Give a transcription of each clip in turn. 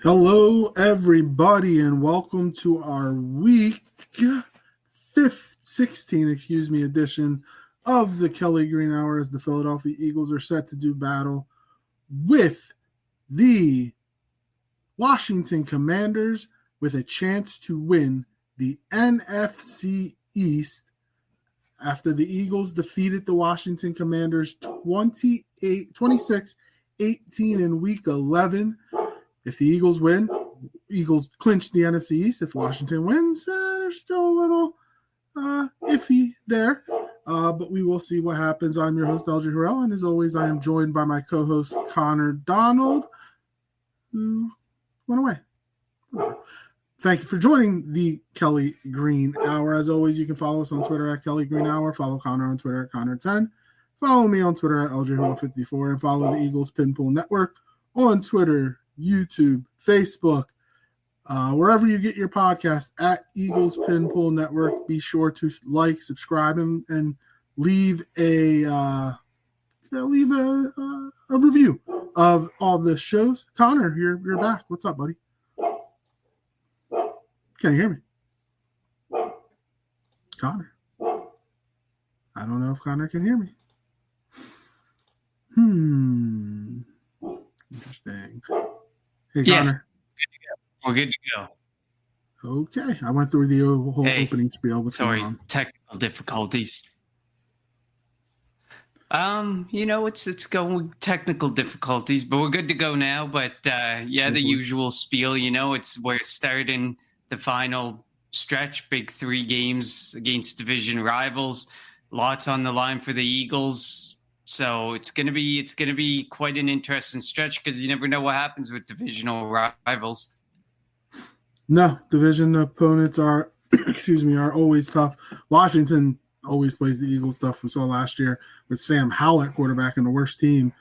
Hello, everybody, and welcome to our week 16 edition of the Kelly Green Hour as the Philadelphia Eagles are set to do battle with the Washington Commanders with a chance to win the NFC East after the Eagles defeated the Washington Commanders 26-18 in Week 11. If the Eagles win, Eagles clinch the NFC East. If Washington wins, they're still a little iffy there. But we will see what happens. I'm your host, LJ Harrell, and as always, I am joined by my co-host, Connor Donald, who went away. Thank you for joining the Kelly Green Hour. As always, you can follow us on Twitter at Kelly Green Hour. Follow Connor on Twitter at Connor10. Follow me on Twitter at LJHarrell54. And follow the Eagles Pinpool Network on Twitter, YouTube, Facebook, wherever you get your podcast at Eagles Pinpool Network. Be sure to like, subscribe, and leave a review of all the shows. Connor, you're back. What's up, buddy? Can you hear me? Connor. I don't know if Connor can hear me. Interesting. Hey, yes. Connor. We're good to go. Okay. I went through the whole opening spiel. What's sorry, going on? Technical difficulties. It's going with technical difficulties, but we're good to go now. But the usual spiel, we're starting the final stretch, big 3 games against division rivals. Lots on the line for the Eagles. So it's gonna be quite an interesting stretch because you never know what happens with divisional rivals. No, division opponents are always tough. Washington always plays the Eagles stuff we saw last year with Sam Howell at quarterback and the worst team.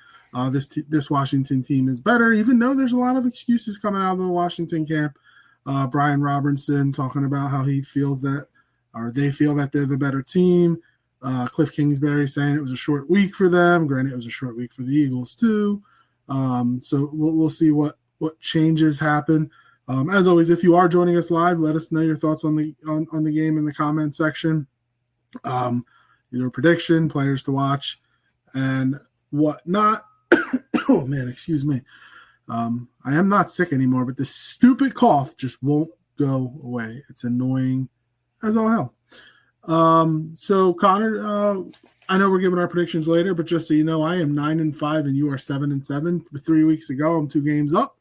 This Washington team is better, even though there's a lot of excuses coming out of the Washington camp. Brian Robinson talking about how they feel that they're the better team. Cliff Kingsbury saying it was a short week for them. Granted, it was a short week for the Eagles too. So we'll see what changes happen. As always, if you are joining us live, let us know your thoughts on the game in the comment section. Your prediction, players to watch, and whatnot. Oh man, excuse me. I am not sick anymore, but this stupid cough just won't go away. It's annoying as all hell. So Connor, I know we're giving our predictions later, but just so you know, I am 9-5 and you are 7-7. 3 weeks ago, I'm 2 games up.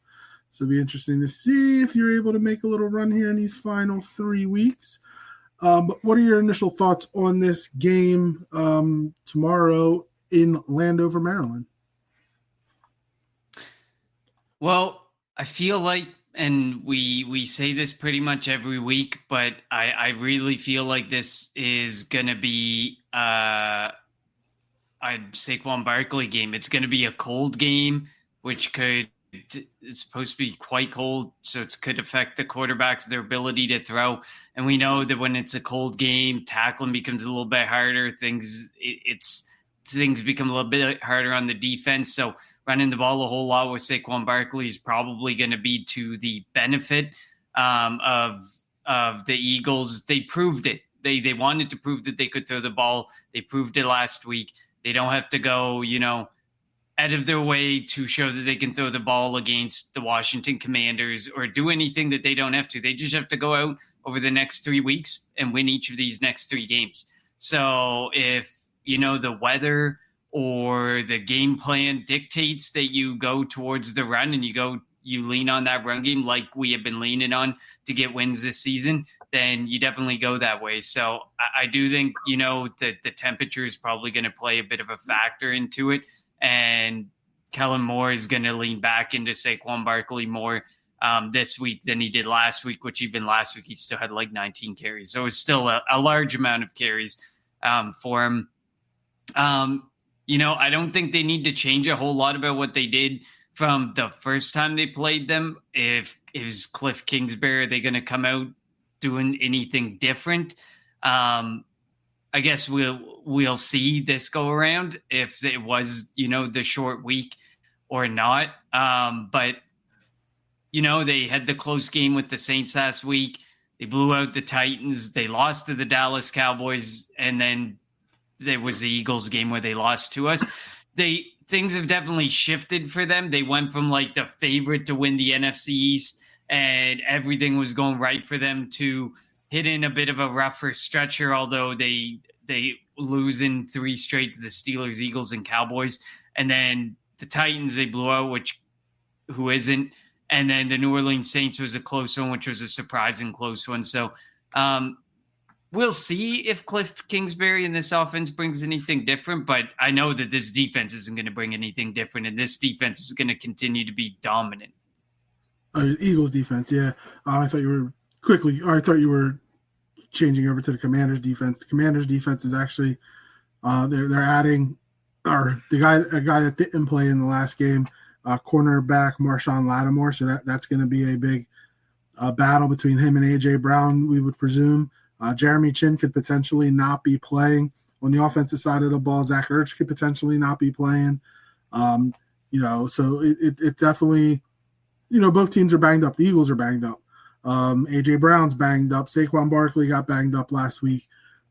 So it'll be interesting to see if you're able to make a little run here in these final 3 weeks. But what are your initial thoughts on this game tomorrow in Landover, Maryland? Well, I feel like, and we say this pretty much every week, but I really feel like this is going to be a Saquon Barkley game. It's going to be a cold game, which it's supposed to be quite cold, so it could affect the quarterbacks, their ability to throw. And we know that when it's a cold game, tackling becomes a little bit harder. Things become a little bit harder on the defense. So running the ball a whole lot with Saquon Barkley is probably going to be to the benefit of the Eagles. They proved it. They wanted to prove that they could throw the ball. They proved it last week. They don't have to go, out of their way to show that they can throw the ball against the Washington Commanders or do anything that they don't have to. They just have to go out over the next 3 weeks and win each of these next 3 games. So if, the weather or the game plan dictates that you go towards the run and you lean on that run game like we have been leaning on to get wins this season, then you definitely go that way. So I do think, that the temperature is probably going to play a bit of a factor into it. And Kellen Moore is going to lean back into Saquon Barkley more this week than he did last week, which even last week he still had like 19 carries. So it's still a large amount of carries for him. I don't think they need to change a whole lot about what they did from the first time they played them. If is Cliff Kingsbury, are they going to come out doing anything different? I guess we'll see this go around if it was, the short week or not. But They had the close game with the Saints last week. They blew out the Titans. They lost to the Dallas Cowboys. And then there was the Eagles game where they lost to us. Things have definitely shifted for them. They went from like the favorite to win the NFC East and everything was going right for them to hitting a bit of a rougher stretcher, although they lose in 3 straight to the Steelers, Eagles, and Cowboys. And then the Titans, they blew out, who isn't. And then the New Orleans Saints was a close one, which was a surprising close one. So we'll see if Cliff Kingsbury and this offense brings anything different. But I know that this defense isn't going to bring anything different, and this defense is going to continue to be dominant. Eagles defense, yeah. I thought you were changing over to the Commanders defense. The Commanders defense is actually they're adding a guy that didn't play in the last game, cornerback Marshawn Lattimore. So that's going to be a big battle between him and A.J. Brown, we would presume. Jeremy Chin could potentially not be playing. On the offensive side of the ball, Zach Ertz could potentially not be playing. So it definitely, both teams are banged up. The Eagles are banged up. A.J. Brown's banged up. Saquon Barkley got banged up last week.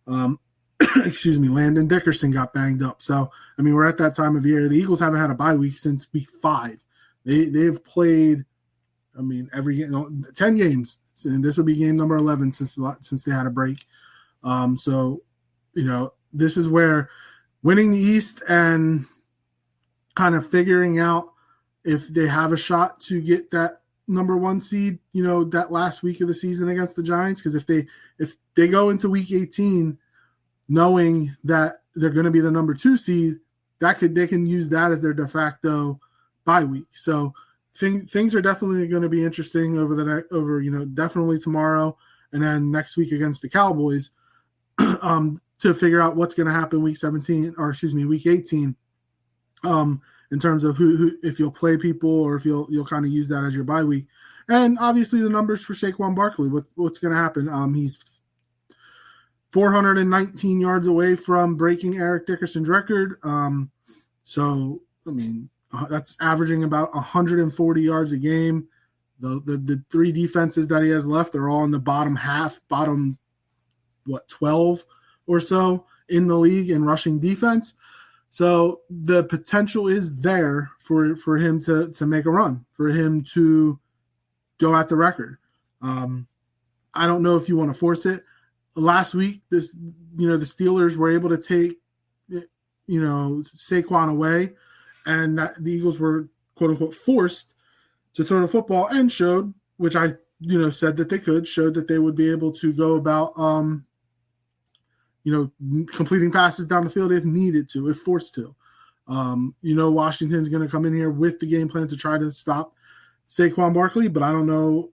Landon Dickerson got banged up. So, we're at that time of year. The Eagles haven't had a bye week since week 5. They've played, every game, 10 games. And this will be game number 11 since they had a break. This is where winning the East and kind of figuring out if they have a shot to get that number 1 seed, that last week of the season against the Giants. Because if they go into week 18 knowing that they're going to be the number 2 seed, they can use that as their de facto bye week. So things are definitely going to be interesting over definitely tomorrow and then next week against the Cowboys to figure out what's going to happen week 18 in terms of who if you'll play people or if you'll kind of use that as your bye week. And obviously the numbers for Saquon Barkley, what's going to happen. He's 419 yards away from breaking Eric Dickerson's record. That's averaging about 140 yards a game. The 3 defenses that he has left are all in the bottom 12 or so in the league in rushing defense. So the potential is there for him to make a run, for him to go at the record. I don't know if you want to force it. Last week, the Steelers were able to take, Saquon away, and that the Eagles were quote unquote forced to throw the football and showed, which I, said that they showed that they would be able to go about, completing passes down the field if needed to, if forced to. Washington's going to come in here with the game plan to try to stop Saquon Barkley, but I don't know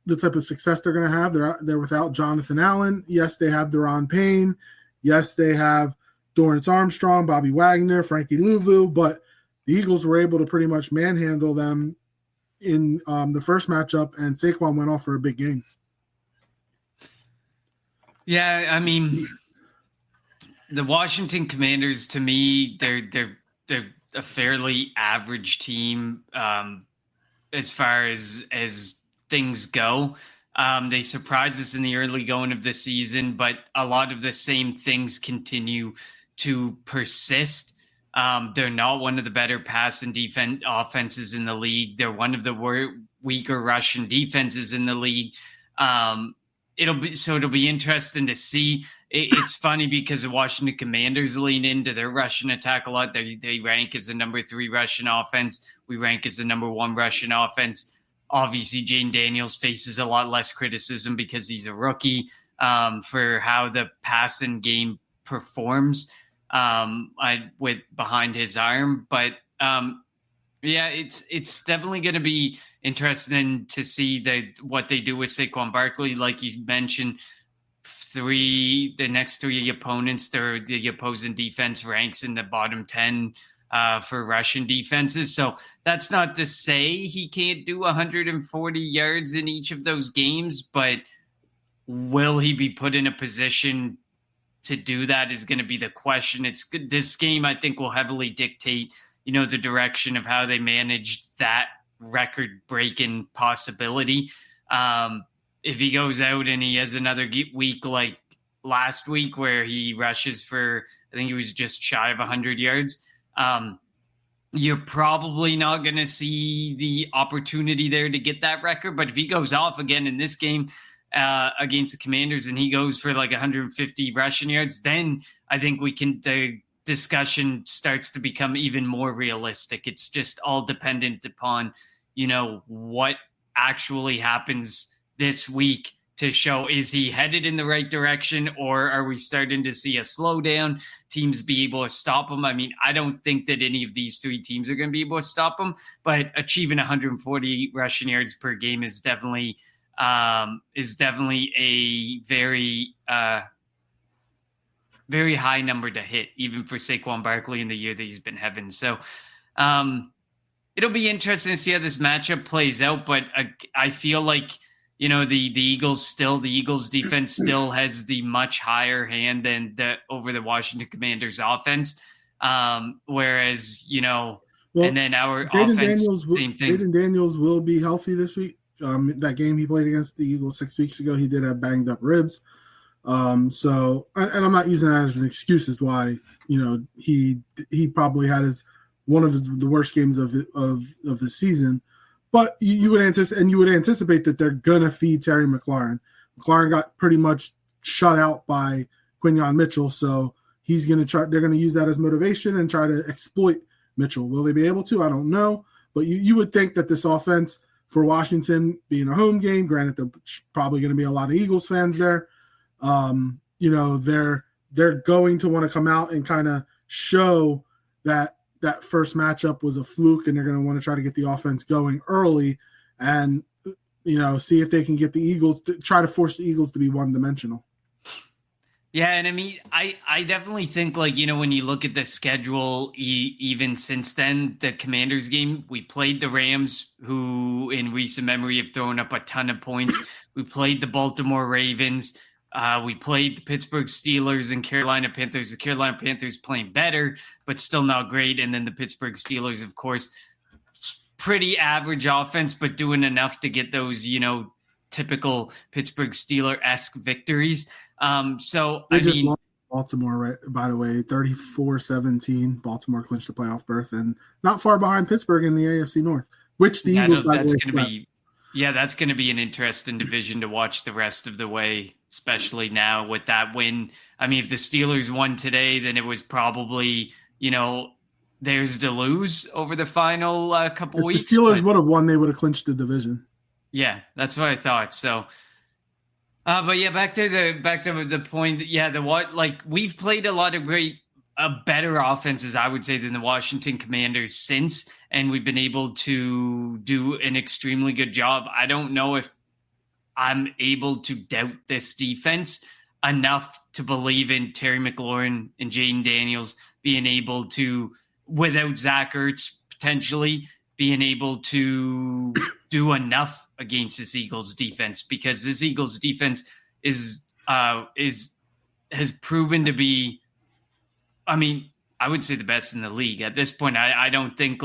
the type of success they're going to have. They're without Jonathan Allen. Yes, they have Deron Payne. Yes, they have Dorrance Armstrong, Bobby Wagner, Frankie Louvu, but the Eagles were able to pretty much manhandle them in the first matchup, and Saquon went off for a big game. Yeah, the Washington Commanders, to me, they're a fairly average team as far as things go. They surprised us in the early going of the season, but a lot of the same things continue to persist. They're not one of the better pass and defense offenses in the league. They're one of the weaker Russian defenses in the league. It'll be interesting to see. It's funny because the Washington Commanders lean into their Russian attack a lot. They rank as the number 3 Russian offense. We rank as the number 1 Russian offense. Obviously, Jane Daniels faces a lot less criticism because he's a rookie for how the passing game performs with behind his arm. But it's definitely going to be interesting to see what they do with Saquon Barkley. Like you mentioned, the next 3 opponents, the opposing defense ranks in the bottom 10 for Russian defenses. So that's not to say he can't do 140 yards in each of those games, but will he be put in a position to do that is going to be the question. This game, I think, will heavily dictate, the direction of how they manage that record-breaking possibility. If he goes out and he has another week like last week where he rushes for, I think he was just shy of 100 yards, you're probably not going to see the opportunity there to get that record. But if he goes off again in this game against the Commanders and he goes for like 150 rushing yards, then I think the discussion starts to become even more realistic. It's just all dependent upon, what actually happens this week to show, is he headed in the right direction, or are we starting to see a slowdown, teams be able to stop him? I mean, I don't think that any of these three teams are going to be able to stop him, but achieving 140 rushing yards per game is definitely a very, very high number to hit, even for Saquon Barkley in the year that he's been having. So it'll be interesting to see how this matchup plays out, but I feel like, the Eagles defense still has the much higher hand than over the Washington Commanders offense. Whereas, and then our offense, same thing. Jayden Daniels will be healthy this week. That game he played against the Eagles 6 weeks ago, he did have banged up ribs. So, and I'm not using that as an excuse as why, he probably had one of the worst games of the season. But you would anticipate that they're gonna feed Terry McLaurin. McLaurin got pretty much shut out by Quinyon Mitchell, so they're gonna use that as motivation and try to exploit Mitchell. Will they be able to? I don't know. But you would think that this offense for Washington being a home game, granted there's probably gonna be a lot of Eagles fans there, they're going to want to come out and kind of show that first matchup was a fluke, and they're going to want to try to get the offense going early and, see if they can get the Eagles to try to force the Eagles to be one-dimensional. Yeah, and I mean, I definitely think, when you look at the schedule, even since then, the Commanders game, we played the Rams, who in recent memory have thrown up a ton of points. We played the Baltimore Ravens. We played the Pittsburgh Steelers and Carolina Panthers. The Carolina Panthers playing better, but still not great. And then the Pittsburgh Steelers, of course, pretty average offense, but doing enough to get those, typical Pittsburgh Steeler-esque victories. So they just lost Baltimore, right? By the way, 34-17. Baltimore clinched the playoff berth, and not far behind Pittsburgh in the AFC North, which the Eagles, by the way, that's going to be an interesting division to watch the rest of the way, especially now with that win. I mean, if the Steelers won today, then it was probably, theirs to lose over the final couple weeks. If the Steelers would have won, they would have clinched the division. Yeah, that's what I thought. So, but yeah, back to the point. Yeah, we've played a lot of better offenses, I would say, than the Washington Commanders since, and we've been able to do an extremely good job. I don't know if I'm able to doubt this defense enough to believe in Terry McLaurin and Jayden Daniels being able to, without Zach Ertz potentially, being able to do enough against this Eagles defense, because this Eagles defense has proven to be, I mean, I would say the best in the league at this point. I don't think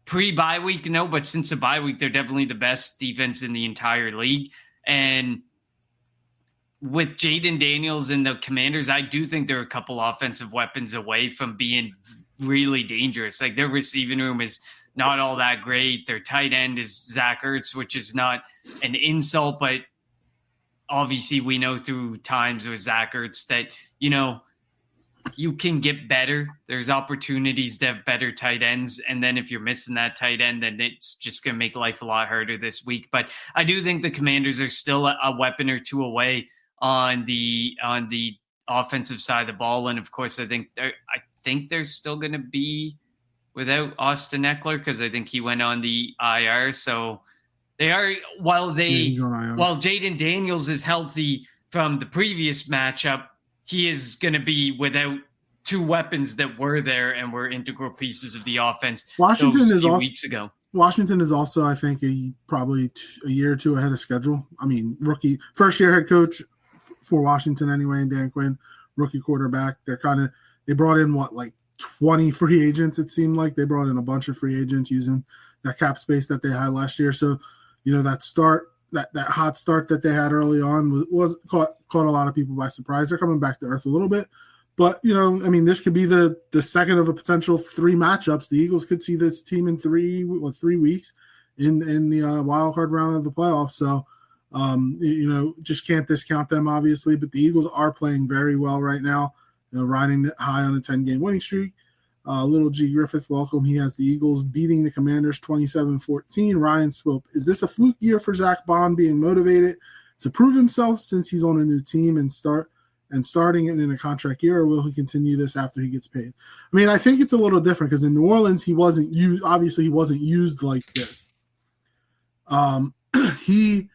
pre-bye week, no, but since the bye week, they're definitely the best defense in the entire league. And with Jayden Daniels and the Commanders, I do think they're a couple offensive weapons away from being really dangerous. Their receiving room is not all that great. Their tight end is Zach Ertz, which is not an insult, but obviously we know through times with Zach Ertz that, you can get better. There's opportunities to have better tight ends. And then if you're missing that tight end, then it's just going to make life a lot harder this week. But I do think the Commanders are still a weapon or two away on the offensive side of the ball. And of course, I think they're still going to be without Austin Eckler, because I think he went on the IR. So they are, while Jayden Daniels is healthy from the previous matchup, he is going to be without two weapons that were there and were integral pieces of the offense weeks ago. Washington is also, I think, probably a year or two ahead of schedule. I mean, first-year head coach for Washington anyway, and Dan Quinn, rookie quarterback. They brought in 20 free agents, it seemed like. They brought in a bunch of free agents using that cap space that they had last year. So, that hot start that they had early on was caught a lot of people by surprise. They're coming back to earth a little bit. But, this could be the second of a potential 3 matchups. The Eagles could see this team in 3 weeks in the wild card round of the playoffs. So, just can't discount them, obviously. But the Eagles are playing very well right now, riding high on a 10-game winning streak. Little G. Griffith, welcome. He has the Eagles beating the Commanders 27-14. Ryan Swope, is this a fluke year for Zach Bond being motivated to prove himself since he's on a new team and starting it in a contract year, or will he continue this after he gets paid? I think it's a little different because in New Orleans, he wasn't used like this. He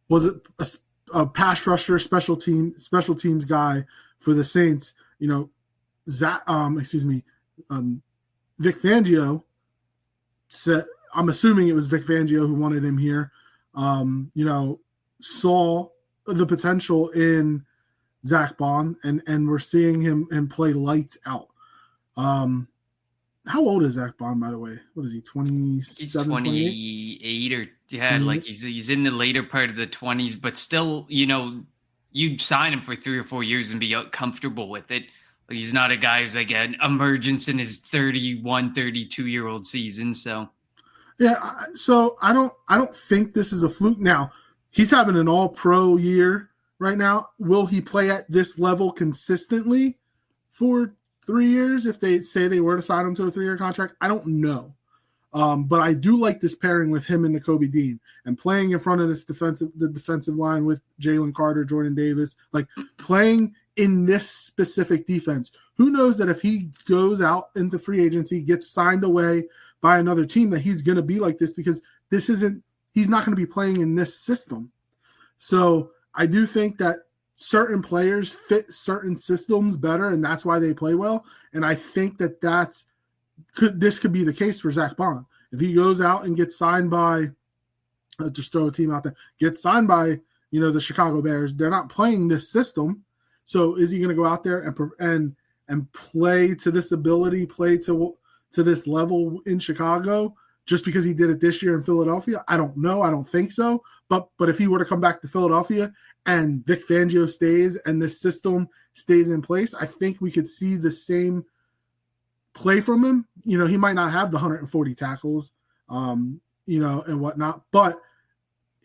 was a pass rusher, special teams guy for the Saints. Vic Fangio said, I'm assuming it was Vic Fangio who wanted him here, saw the potential in Zach Bond, and we're seeing him play lights out. How old is Zach Bond, by the way? What is he, 27? He's 28 or he's in the later part of the 20s, but still, you'd sign him for 3 or 4 years and be comfortable with it. He's not a guy who's like an emergence in his 31, 32-year-old season. So, yeah. So I don't think this is a fluke. Now, he's having an all-pro year right now. Will he play at this level consistently for 3 years if they say they were to sign him to a 3-year contract? I don't know. But I do like this pairing with him and Nakobe Dean and playing in front of the defensive line with Jalen Carter, Jordan Davis, like playing in this specific defense. Who knows that if he goes out into free agency, gets signed away by another team, that he's going to be like this, because he's not going to be playing in this system. So I do think that certain players fit certain systems better, and that's why they play well. And I think that this could be the case for Zach Bond. If he goes out and gets signed by, just throw a team out there, gets signed by, the Chicago Bears, they're not playing this system. So is he going to go out there and play to this ability, play to this level in Chicago just because he did it this year in Philadelphia? I don't know. I don't think so. But if he were to come back to Philadelphia and Vic Fangio stays and this system stays in place, I think we could see the same play from him. He might not have the 140 tackles, and whatnot, but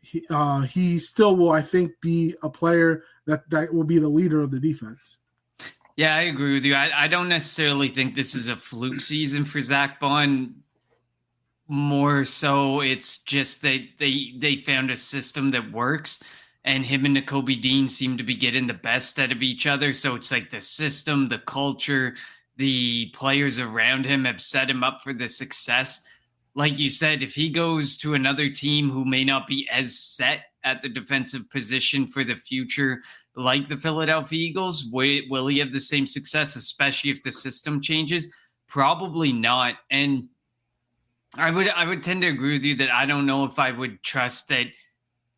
he still will, I think, be a player that will be the leader of the defense. Yeah, I agree with you. I don't necessarily think this is a fluke season for Zach Bond. More so, it's just that they found a system that works, and him and Nakobe Dean seem to be getting the best out of each other. So it's like the system, the culture, the players around him have set him up for the success. Like you said, if he goes to another team who may not be as set at the defensive position for the future, like the Philadelphia Eagles, will he have the same success, especially if the system changes? Probably not. And I would tend to agree with you that I don't know if I would trust that.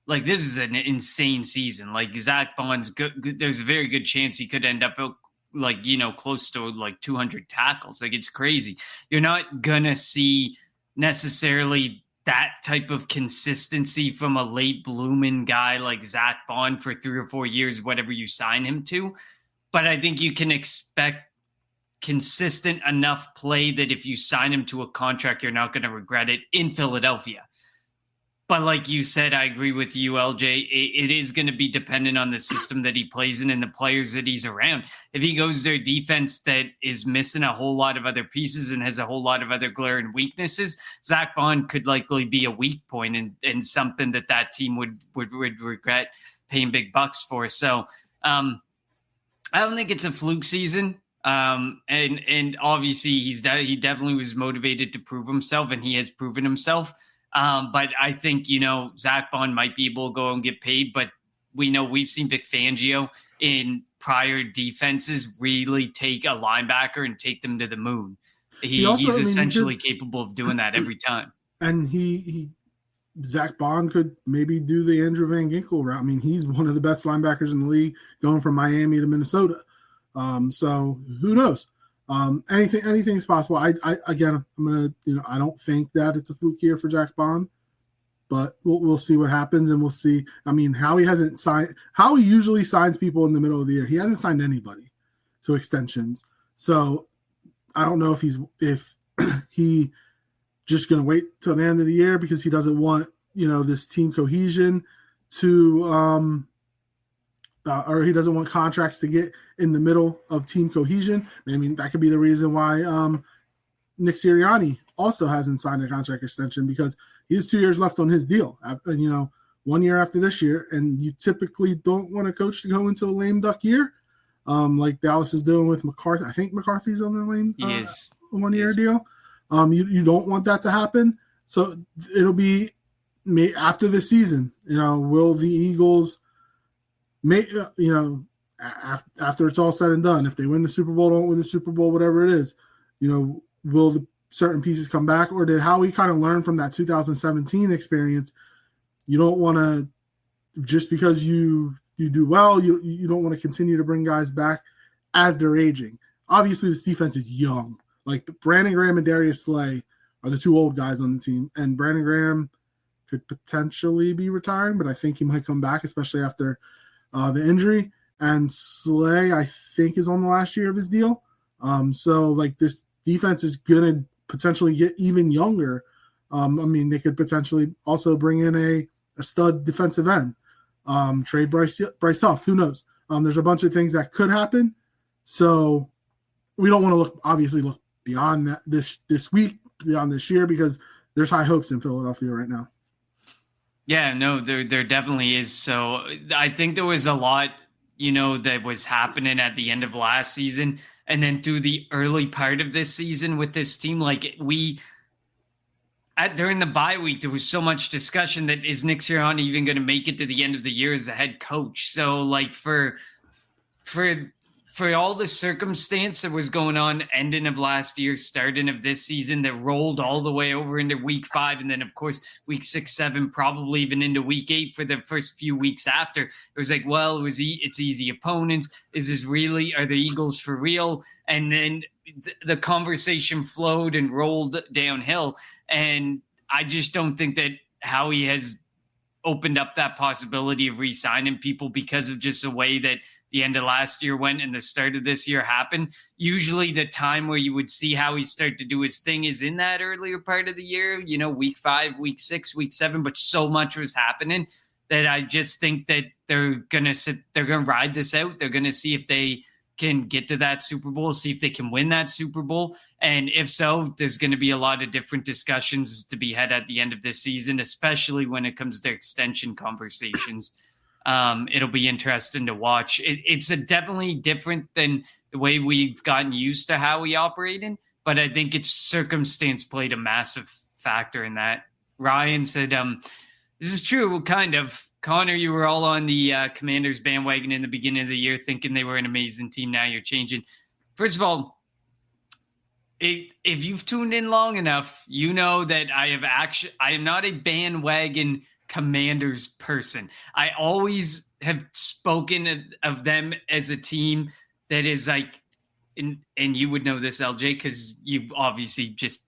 Like, this is an insane season. Like, Zach Bond's good. There's a very good chance he could end up close to like 200 tackles. Like, it's crazy. You're not gonna see necessarily that type of consistency from a late blooming guy like Zach Bond for 3 or 4 years, whatever you sign him to. But I think you can expect consistent enough play that if you sign him to a contract, you're not going to regret it in Philadelphia. But like you said, I agree with you, LJ. It is going to be dependent on the system that he plays in and the players that he's around. If he goes to a defense that is missing a whole lot of other pieces and has a whole lot of other glaring weaknesses, Zach Bond could likely be a weak point and something that team would regret paying big bucks for. So I don't think it's a fluke season. And obviously he definitely was motivated to prove himself, and he has proven himself. But I think, Zach Bond might be able to go and get paid, but we've seen Vic Fangio in prior defenses really take a linebacker and take them to the moon. He's essentially capable of doing that every time. And Zach Bond could maybe do the Andrew Van Ginkel route. I mean, he's one of the best linebackers in the league, going from Miami to Minnesota. So who knows? Anything is possible. I'm gonna, I don't think that it's a fluke year for Jack Bond, but we'll see what happens, and we'll see. I mean, Howie usually signs people in the middle of the year. He hasn't signed anybody to extensions, so I don't know if he just going to wait till the end of the year because he doesn't want this team cohesion to or he doesn't want contracts to get in the middle of team cohesion. I mean, that could be the reason why Nick Sirianni also hasn't signed a contract extension, because he has 2 years left on his deal. 1 year after this year, and you typically don't want a coach to go into a lame duck year, like Dallas is doing with McCarthy. I think McCarthy's on their lame 1 year deal. You don't want that to happen. So it'll be after the season. Will the Eagles after it's all said and done, if they win the Super Bowl, don't win the Super Bowl, whatever it is, will the certain pieces come back, or did Howie kind of learn from that 2017 experience? You don't want to, just because you do well, you don't want to continue to bring guys back as they're aging. Obviously, this defense is young. Like Brandon Graham and Darius Slay are the two old guys on the team, and Brandon Graham could potentially be retiring, but I think he might come back, especially after the injury. And Slay, I think, is on the last year of his deal. So like this defense is going to potentially get even younger. They could potentially also bring in a stud defensive end, trade Bryce Huff. Who knows? There's a bunch of things that could happen. So we don't want to look beyond that this week, beyond this year, because there's high hopes in Philadelphia right now. Yeah, no, there definitely is. So I think there was a lot, that was happening at the end of last season, and then through the early part of this season with this team. Like during the bye week, there was so much discussion that is Nick Sirianni even going to make it to the end of the year as a head coach? So like for all the circumstance that was going on ending of last year, starting of this season, that rolled all the way over into week 5. And then of course, week 6, 7, probably even into week 8 for the first few weeks after. It was like, well, it's easy opponents. Are the Eagles for real? And then the conversation flowed and rolled downhill. And I just don't think that Howie has opened up that possibility of re-signing people because of just the way that the end of last year went and the start of this year happened. Usually the time where you would see Howie start to do his thing is in that earlier part of the year, week 5, week 6, week 7, but so much was happening that I just think that they're going to ride this out. They're going to see if they can get to that Super Bowl, see if they can win that Super Bowl. And if so, there's going to be a lot of different discussions to be had at the end of this season, especially when it comes to extension conversations. It'll be interesting to watch. It's definitely different than the way we've gotten used to how we operating, but I think its circumstance played a massive factor in that. Ryan said, this is true, kind of. Connor, you were all on the Commanders bandwagon in the beginning of the year, thinking they were an amazing team. Now you're changing. First of all, if you've tuned in long enough, you know that I am not a bandwagon Commanders person. I always have spoken of them as a team that is like, and you would know this, LJ, because you obviously just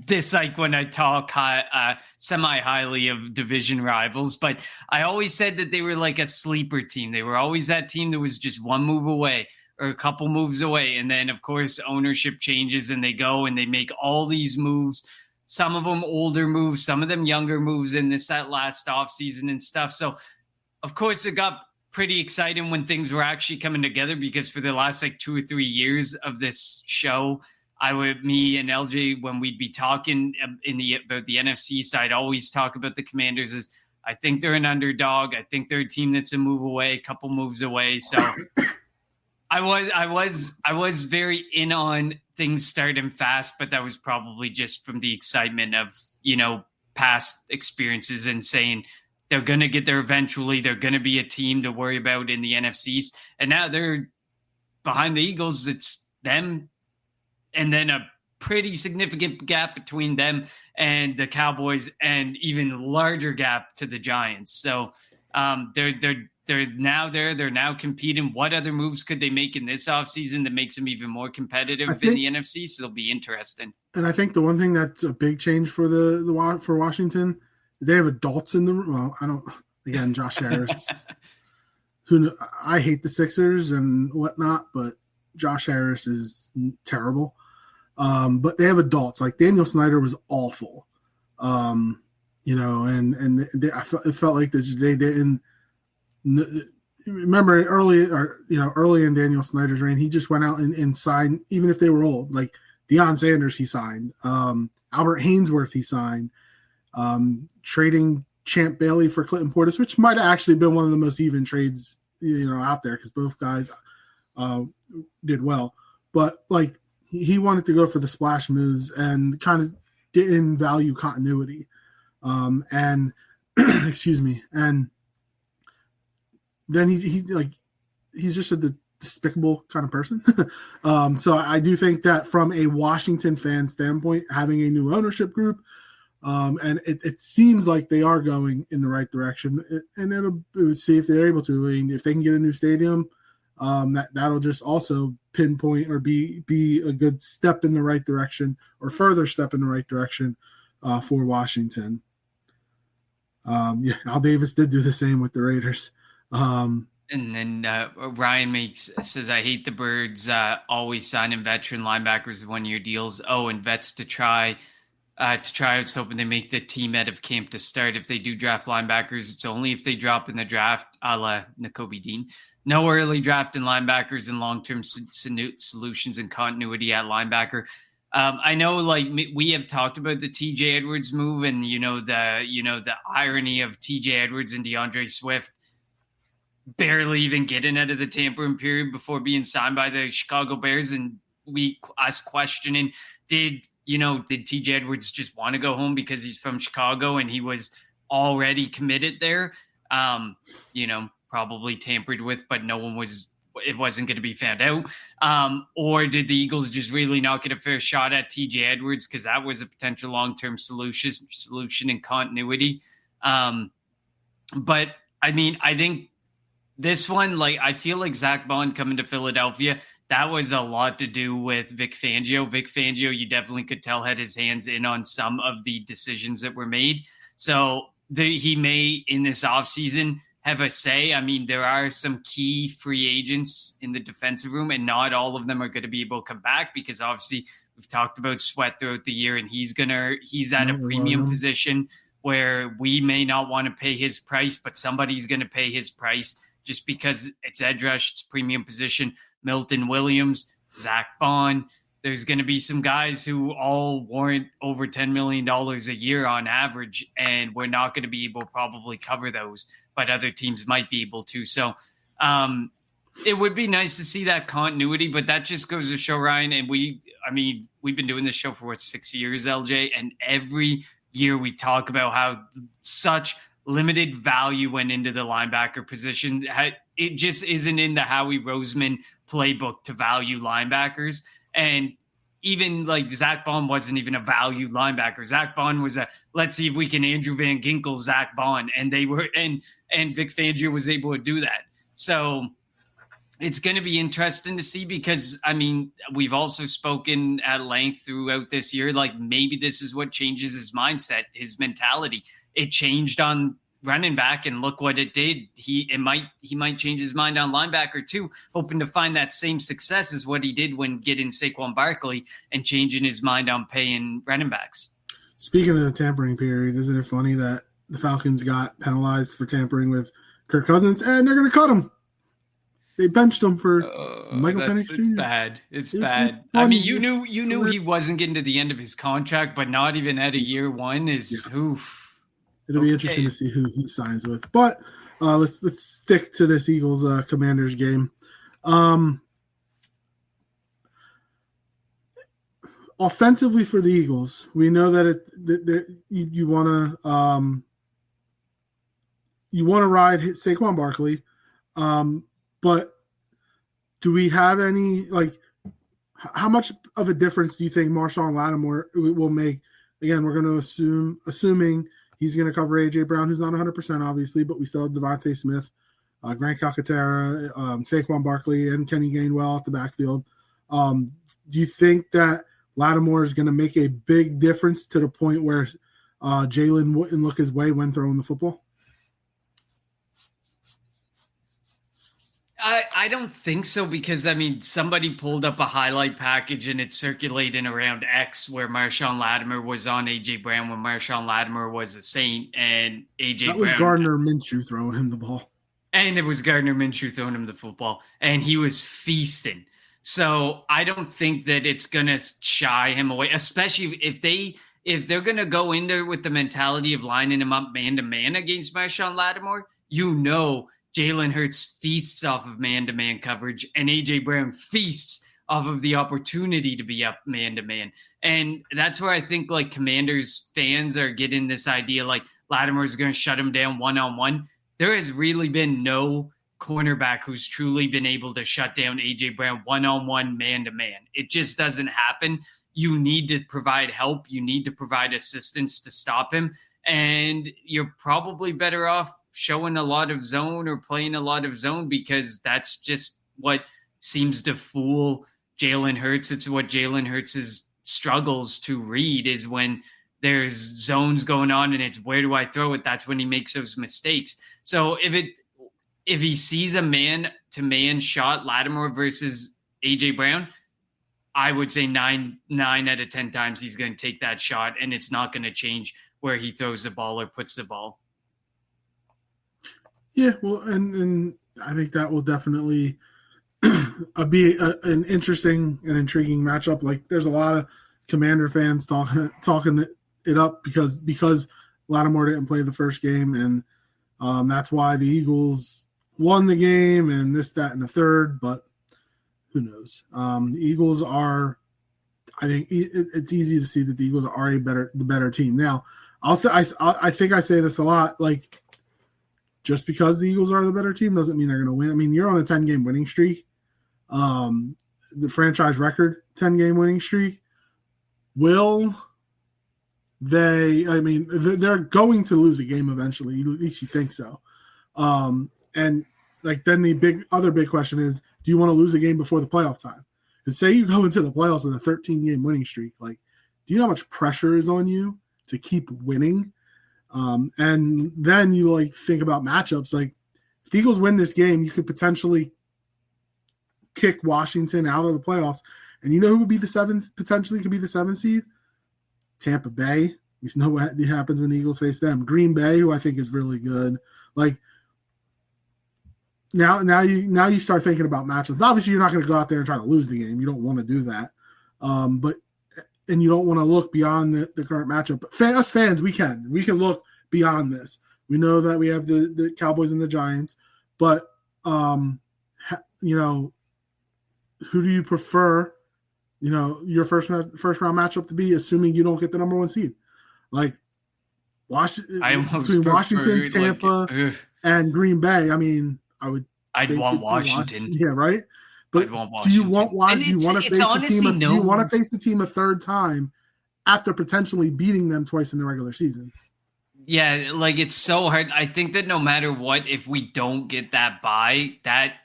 dislike when I talk semi-highly of division rivals, but I always said that they were like a sleeper team. They were always that team that was just one move away or a couple moves away. And then, of course, ownership changes and they go and they make all these moves, some of them older moves, some of them younger moves in that last offseason and stuff. So, of course, it got pretty exciting when things were actually coming together, because for the last 2 or 3 years of this show, me and LJ, when we'd be talking about the NFC side, always talk about the Commanders as, I think they're an underdog. I think they're a team that's a move away, a couple moves away. So I was very in on things starting fast, but that was probably just from the excitement of, past experiences and saying they're going to get there eventually. They're going to be a team to worry about in the NFC East. And now they're behind the Eagles. It's them, and then a pretty significant gap between them and the Cowboys, and even larger gap to the Giants. So They're now there. They're now competing. What other moves could they make in this offseason that makes them even more competitive in the NFC? So it'll be interesting. And I think the one thing that's a big change for for Washington, they have adults in the room. Well, I don't. Again, Josh Harris. I hate the Sixers and whatnot, but Josh Harris is terrible. But they have adults. Like Daniel Snyder was awful. And it felt like they didn't remember early in Daniel Snyder's reign. He just went out and signed, even if they were old, like Deion Sanders. He signed Albert Hainsworth. He signed trading Champ Bailey for Clinton Portis, which might have actually been one of the most even trades out there because both guys did well. But like he wanted to go for the splash moves and kind of didn't value continuity. And excuse me. And then he's just a despicable kind of person. So I do think that from a Washington fan standpoint, having a new ownership group, and it seems like they are going in the right direction, and it would see if they're able to. I mean, if they can get a new stadium, that'll just also pinpoint or be a good step in the right direction or further step in the right direction for Washington. Al Davis did do the same with the Raiders. And then Ryan says, I hate the Birds always signing veteran linebackers 1-year deals. Oh, and vets to try. I was hoping they make the team out of camp to start. If they do draft linebackers, it's only if they drop in the draft, a la Nakobe Dean. No early draft in linebackers and long-term solutions and continuity at linebacker. I know, like we have talked about the TJ Edwards move, and the irony of TJ Edwards and DeAndre Swift barely even getting out of the tampering period before being signed by the Chicago Bears, and us questioning did TJ Edwards just want to go home because he's from Chicago and he was already committed there? Probably tampered with, but it wasn't going to be found out. Or did the Eagles just really not get a fair shot at TJ Edwards because that was a potential long-term solution and continuity? But I mean, I think this one, like, I feel like Zach Bond coming to Philadelphia, that was a lot to do with Vic Fangio. Vic Fangio, you definitely could tell, had his hands in on some of the decisions that were made. So he may, in this offseason, have a say. I mean, there are some key free agents in the defensive room, and not all of them are going to be able to come back because obviously we've talked about Sweat throughout the year, and he's at a premium position where we may not want to pay his price, but somebody's going to pay his price just because it's edge rush, it's premium position. Milton Williams, Zach Bond. There's going to be some guys who all warrant over $10 million a year on average, and we're not going to be able to probably cover those, but other teams might be able to. So it would be nice to see that continuity, but that just goes to show, Ryan, and we've been doing this show for 6 years, LJ, and every year we talk about how such limited value went into the linebacker position. It just isn't in the Howie Roseman playbook to value linebackers. And even like Zach Bond wasn't even a valued linebacker. Zach Bond was let's see if we can Andrew Van Ginkel Zach Bond. And and Vic Fangio was able to do that. So it's going to be interesting to see because, I mean, we've also spoken at length throughout this year, like maybe this is what changes his mindset, his mentality. It changed on running back, and look what it did. He might change his mind on linebacker too, hoping to find that same success as what he did when getting Saquon Barkley and changing his mind on paying running backs. Speaking of the tampering period, isn't it funny that the Falcons got penalized for tampering with Kirk Cousins, and they're going to cut him? They benched him for Michael Penix Jr. It's bad. It's bad. I mean, you knew he wasn't getting to the end of his contract, but not even at a year one is oof. It'll be interesting to see who he signs with. But let's stick to this Eagles Commanders game. Offensively for the Eagles, we know that you want to ride Saquon Barkley, but do we have any, like, how much of a difference do you think Marshawn Lattimore will make? Again, we're going to assuming He's going to cover A.J. Brown, who's not 100% obviously, but we still have Devontae Smith, Grant Calcaterra, Saquon Barkley, and Kenny Gainwell at the backfield. Do you think that Lattimore is going to make a big difference to the point where Jalen wouldn't look his way when throwing the football? I don't think so, because, I mean, somebody pulled up a highlight package and it's circulating around X where Marshawn Lattimore was on A.J. Brown when Marshawn Lattimore was a Saint, and A.J. Brown. That was Gardner Minshew throwing him the ball. And it was Gardner Minshew throwing him the football, and he was feasting. So I don't think that it's going to shy him away, especially if they're going to go in there with the mentality of lining him up man-to-man against Marshawn Lattimore. Jalen Hurts feasts off of man-to-man coverage, and A.J. Brown feasts off of the opportunity to be up man-to-man. And that's where I think, like, Commanders fans are getting this idea, like, Lattimore's going to shut him down one-on-one. There has really been no cornerback who's truly been able to shut down A.J. Brown one-on-one, man-to-man. It just doesn't happen. You need to provide help. You need to provide assistance to stop him. And you're probably better off showing a lot of zone or playing a lot of zone, because that's just what seems to fool Jalen Hurts. It's what Jalen Hurts' struggles to read, is when there's zones going on and it's where do I throw it? That's when he makes those mistakes. So if he sees a man-to-man shot, Lattimore versus A.J. Brown, I would say 9 out of 10 times he's going to take that shot, and it's not going to change where he throws the ball or puts the ball. Yeah, well, and I think that will definitely be an interesting and intriguing matchup. Like, there's a lot of Commander fans talking it up because Lattimore didn't play the first game, and that's why the Eagles won the game and this, that, and the third. But who knows? The Eagles are. I think it's easy to see that the Eagles are the better team. Now, I think I say this a lot, like, just because the Eagles are the better team doesn't mean they're going to win. I mean, you're on a 10-game winning streak, the franchise record 10-game winning streak. Will they? I mean, they're going to lose a game eventually. At least you think so. And like, then the other big question is, do you want to lose a game before the playoff time? Because say you go into the playoffs with a 13-game winning streak, like, do you know how much pressure is on you to keep winning? And then you, like, think about matchups. Like, if the Eagles win this game, you could potentially kick Washington out of the playoffs. And you know who would be potentially could be the 7th seed? Tampa Bay. We know what happens when the Eagles face them. Green Bay, who I think is really good. Like, now you start thinking about matchups. Obviously, you're not going to go out there and try to lose the game. You don't want to do that. And you don't want to look beyond the current matchup. But us fans, we can look beyond this. We know that we have the Cowboys and the Giants, but who do you prefer? Your first round matchup to be, assuming you don't get the number 1 seed, like between Washington, Tampa, and Green Bay. I mean, I'd want Washington. Yeah, right. But do you want to face the team? Do you want to face the team a third time after potentially beating them twice in the regular season? Yeah, like, it's so hard. I think that no matter what, if we don't get that bye, that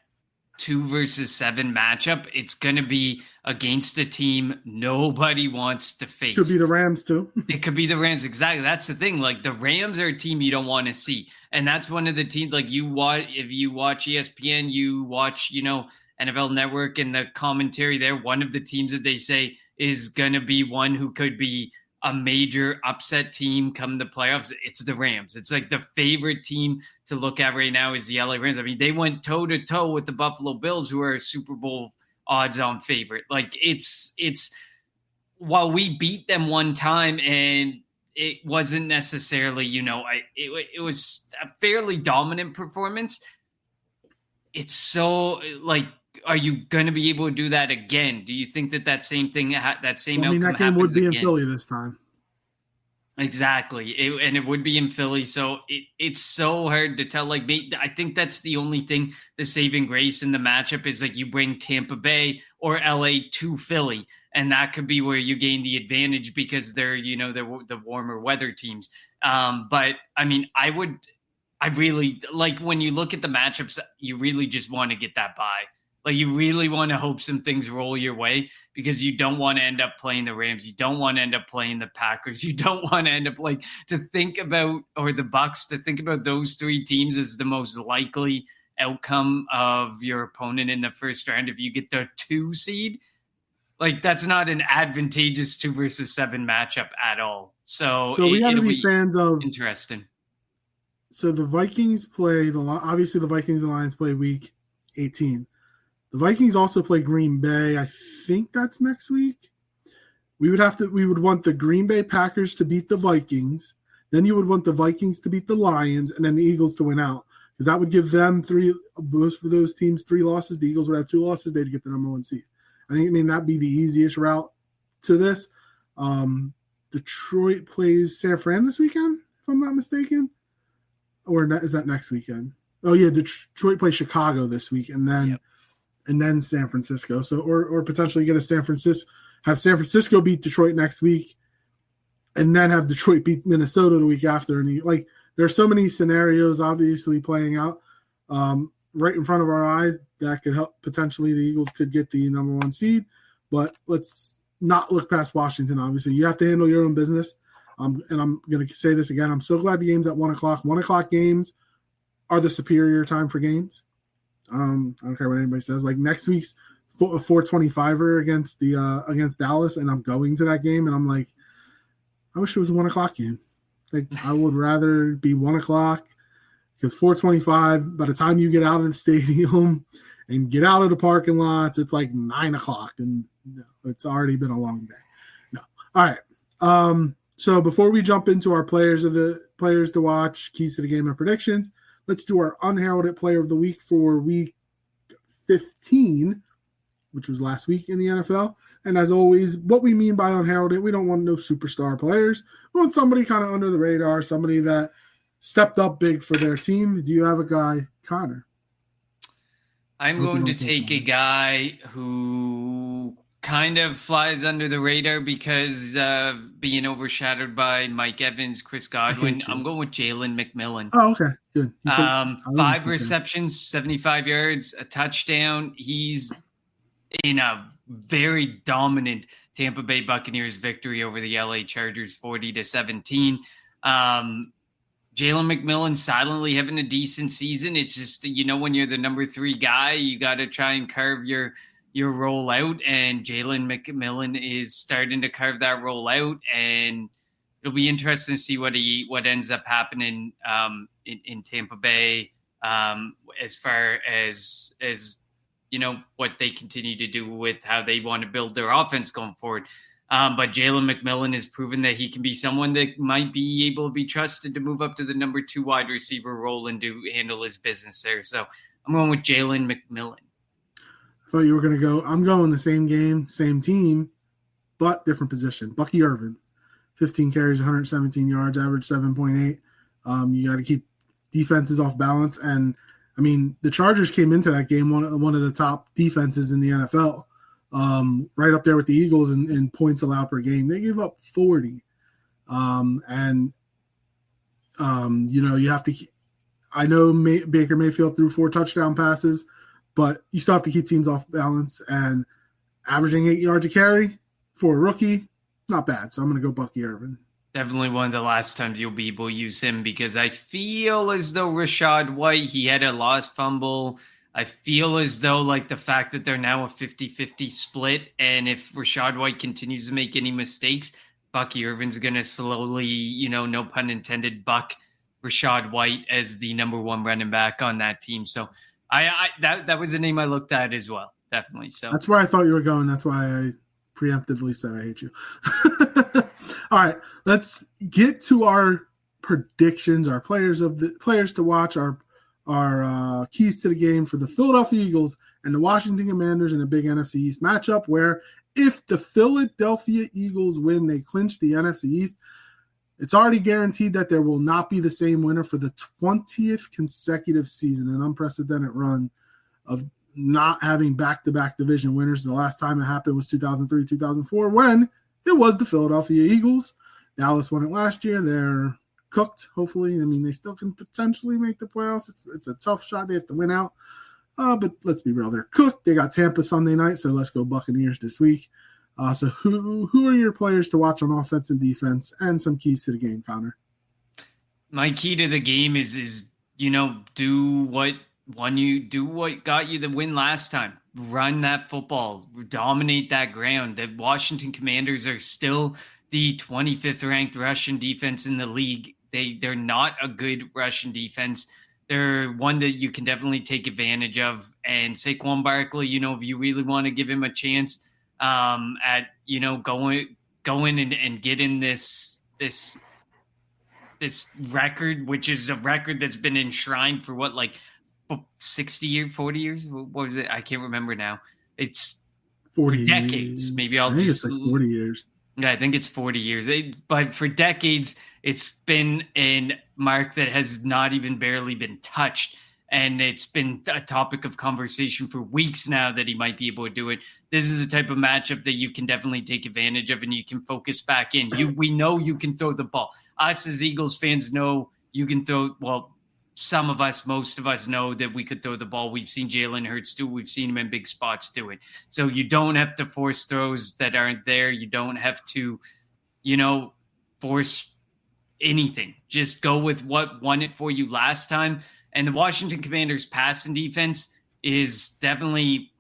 2 versus 7 matchup, it's going to be against a team nobody wants to face. Could be the Rams too. It could be the Rams. Exactly. That's the thing. Like, the Rams are a team you don't want to see. And that's one of the teams, like, if you watch ESPN, you watch, NFL Network and the commentary there, one of the teams that they say is going to be one who could be a major upset team come the playoffs, it's the Rams. It's like the favorite team to look at right now is the LA Rams. I mean, they went toe-to-toe with the Buffalo Bills, who are a Super Bowl odds-on favorite. Like, it's while we beat them one time and it wasn't necessarily, it was a fairly dominant performance. It's so, like, are you going to be able to do that again? Do you think that same thing, that same outcome that game would be again? In Philly this time. Exactly. And it would be in Philly. So it's so hard to tell. Like, I think that's the only thing, the saving grace in the matchup is, like, you bring Tampa Bay or LA to Philly and that could be where you gain the advantage because they're the warmer weather teams. But I mean, I really like when you look at the matchups, you really just want to get that bye. Like you really want to hope some things roll your way because you don't want to end up playing the Rams. You don't want to end up playing the Packers. You don't want to end up to think about, or the Bucks, to think about those three teams as the most likely outcome of your opponent in the first round. If you get the 2 seed, like that's not an advantageous 2 versus 7 matchup at all. So we got to be fans of interesting. So the Vikings play obviously the Vikings and Lions play week 18. The Vikings also play Green Bay. I think that's next week. We would want the Green Bay Packers to beat the Vikings. Then you would want the Vikings to beat the Lions and then the Eagles to win out. Because that would give them both of those teams 3 losses. The Eagles would have 2 losses. They'd get the number 1 seed. That'd be the easiest route to this. Detroit plays San Fran this weekend, if I'm not mistaken. Or is that next weekend? Oh yeah, Detroit plays Chicago this week, and then San Francisco. So or potentially get have San Francisco beat Detroit next week, and then have Detroit beat Minnesota the week after. And there's so many scenarios obviously playing out right in front of our eyes that could help. Potentially the Eagles could get the number 1 seed, but let's not look past Washington. Obviously, you have to handle your own business. And I'm going to say this again. I'm so glad the game's at 1 o'clock. 1 o'clock games are the superior time for games. I don't care what anybody says. Like next week's 425er against Dallas, and I'm going to that game, and I'm like, I wish it was a 1 o'clock game. Like I would rather be 1 o'clock because 425. By the time you get out of the stadium and get out of the parking lots, it's like 9 o'clock, and it's already been a long day. No, all right. So before we jump into our players to watch, keys to the game, and predictions, let's do our Unheralded Player of the Week for week 15, which was last week in the NFL. And as always, what we mean by unheralded, we don't want no superstar players. We want somebody kind of under the radar, somebody that stepped up big for their team. Do you have a guy, Connor? I'm going to take a guy who kind of flies under the radar because of being overshadowed by Mike Evans, Chris Godwin. I'm going with Jalen McMillan. Oh, okay. Good. 5 receptions, 75 yards, a touchdown. He's in a very dominant Tampa Bay Buccaneers victory over the LA Chargers, 40-17. Jalen McMillan silently having a decent season. It's just, when you're the number 3 guy, you got to try and carve your roll out, and Jalen McMillan is starting to carve that roll out, and it'll be interesting to see what ends up happening in Tampa Bay as far as what they continue to do with how they want to build their offense going forward. But Jalen McMillan has proven that he can be someone that might be able to be trusted to move up to the number 2 wide receiver role and to handle his business there. So I'm going with Jalen McMillan. I thought you were going to go, I'm going the same game, same team, but different position. Bucky Irvin, 15 carries, 117 yards, average 7.8. You got to keep defenses off balance. And, the Chargers came into that game one of the top defenses in the NFL, right up there with the Eagles in points allowed per game. They gave up 40. You have to – I know Baker Mayfield threw 4 touchdown passes, but you still have to keep teams off balance, and averaging 8 yards a carry for a rookie, not bad. So I'm going to go Bucky Irvin. Definitely one of the last times you'll be able to use him because I feel as though Rachaad White, he had a lost fumble. I feel as though the fact that they're now a 50-50 split, and if Rachaad White continues to make any mistakes, Bucky Irvin's going to slowly, no pun intended, buck Rachaad White as the number 1 running back on that team. So that was the name I looked at as well, definitely. So that's where I thought you were going. That's why I preemptively said I hate you. All right, let's get to our predictions, our players to watch, our keys to the game for the Philadelphia Eagles and the Washington Commanders in a big NFC East matchup where if the Philadelphia Eagles win, they clinch the NFC East. It's already guaranteed that there will not be the same winner for the 20th consecutive season, an unprecedented run of not having back-to-back division winners. The last time it happened was 2003, 2004, when it was the Philadelphia Eagles. Dallas won it last year. They're cooked, hopefully. I mean, they still can potentially make the playoffs. It's a tough shot. They have to win out. But let's be real. They're cooked. They got Tampa Sunday night, so let's go Buccaneers this week. So who are your players to watch on offense and defense, and some keys to the game, Connor? My key to the game is do what got you the win last time. Run that football, dominate that ground. The Washington Commanders are still the 25th ranked Russian defense in the league. They're not a good Russian defense. They're one that you can definitely take advantage of. And Saquon Barkley, if you really want to give him a chance at going and getting this record, which is a record that's been enshrined for 60 years, 40 years? What was it? I can't remember now. It's 40 decades. Maybe I think it's like 40 years. Yeah, I think it's 40 years. But for decades, it's been a mark that has not even barely been touched. And it's been a topic of conversation for weeks now that he might be able to do it. This is a type of matchup that you can definitely take advantage of, and you can focus back in. We know you can throw the ball. Us as Eagles fans know you can throw. Well, some of us, most of us know that we could throw the ball. We've seen Jalen Hurts do. We've seen him in big spots do it. So you don't have to force throws that aren't there. You don't have to, force anything. Just go with what won it for you last time. And the Washington Commanders' passing defense is definitely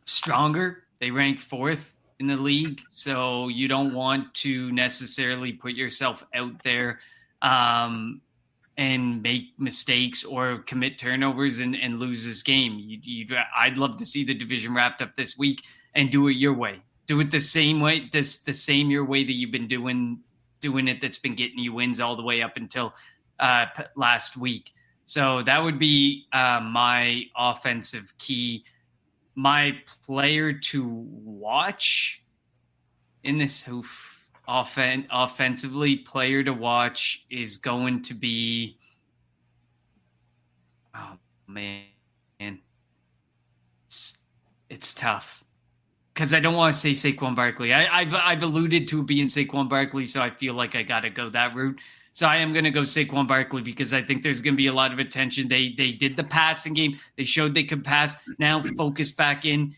stronger. They rank 4th in the league, so you don't want to necessarily put yourself out there and make mistakes or commit turnovers and lose this game. I'd love to see the division wrapped up this week and do it your way. Do it the same way, the same your way that you've been doing it, that's been getting you wins all the way up until last week. So that would be my offensive key. My player to watch in this offensively, player to watch is going to be, oh man, it's tough because I don't want to say Saquon Barkley. I've alluded to being Saquon Barkley, so I feel like I got to go that route. So I am going to go Saquon Barkley because I think there's going to be a lot of attention. They did the passing game. They showed they could pass. Now focus back in.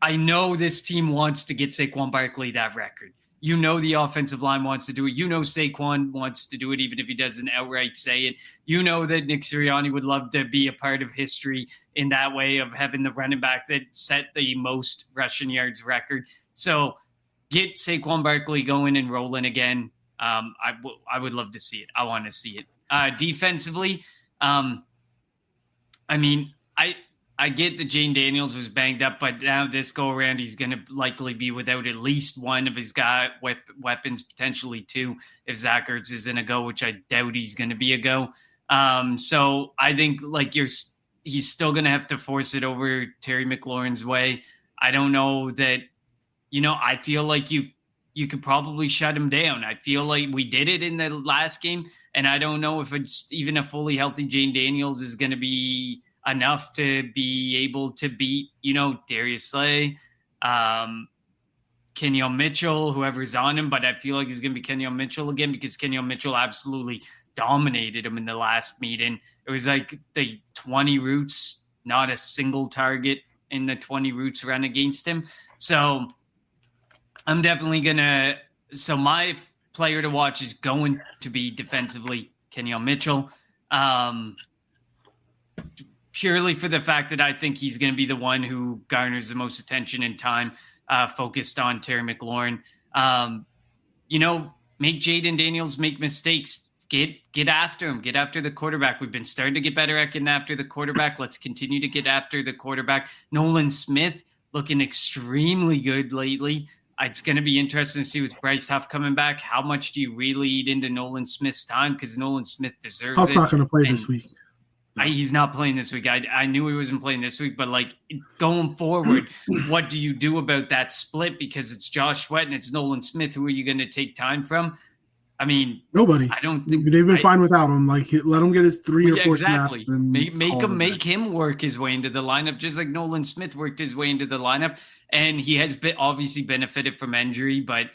I know this team wants to get Saquon Barkley that record. The offensive line wants to do it. Saquon wants to do it, even if he doesn't outright say it. That Nick Sirianni would love to be a part of history in that way of having the running back that set the most rushing yards record. So get Saquon Barkley going and rolling again. I would love to see it. I want to see it. Defensively, I get that Jane Daniels was banged up, but now this go around, he's going to likely be without at least one of his weapons, potentially two, if Zach Ertz is in a go, which I doubt he's going to be a go. So I think he's still going to have to force it over Terry McLaurin's way. I don't know that, I feel like you could probably shut him down. I feel like we did it in the last game, and I don't know if it's even a fully healthy Jane Daniels is going to be enough to be able to beat, Darius Slay, Kenyon Mitchell, whoever's on him. But I feel like he's going to be Kenyon Mitchell again because Kenyon Mitchell absolutely dominated him in the last meeting. It was like the 20 routes, not a single target in the 20 routes run against him. So I'm definitely going to – so my player to watch is going to be defensively Kenyon Mitchell. Purely for the fact that I think he's going to be the one who garners the most attention and time focused on Terry McLaurin. Make Jaden Daniels make mistakes. Get after him. Get after the quarterback. We've been starting to get better at getting after the quarterback. Let's continue to get after the quarterback. Nolan Smith looking extremely good lately. It's going to be interesting to see with Bryce Huff coming back. How much do you really eat into Nolan Smith's time? Because Nolan Smith deserves Huff's it. not going to play this week. He's not playing this week. I knew he wasn't playing this week, but going forward, what do you do about that split? Because it's Josh Sweat and it's Nolan Smith. Who are you going to take time from? I mean, Nobody. I don't think They've been fine without him. Like, let him get his 3 or 4 exactly. snaps and Make him work his way into the lineup, just like Nolan Smith worked his way into the lineup. And he has obviously benefited from injury, but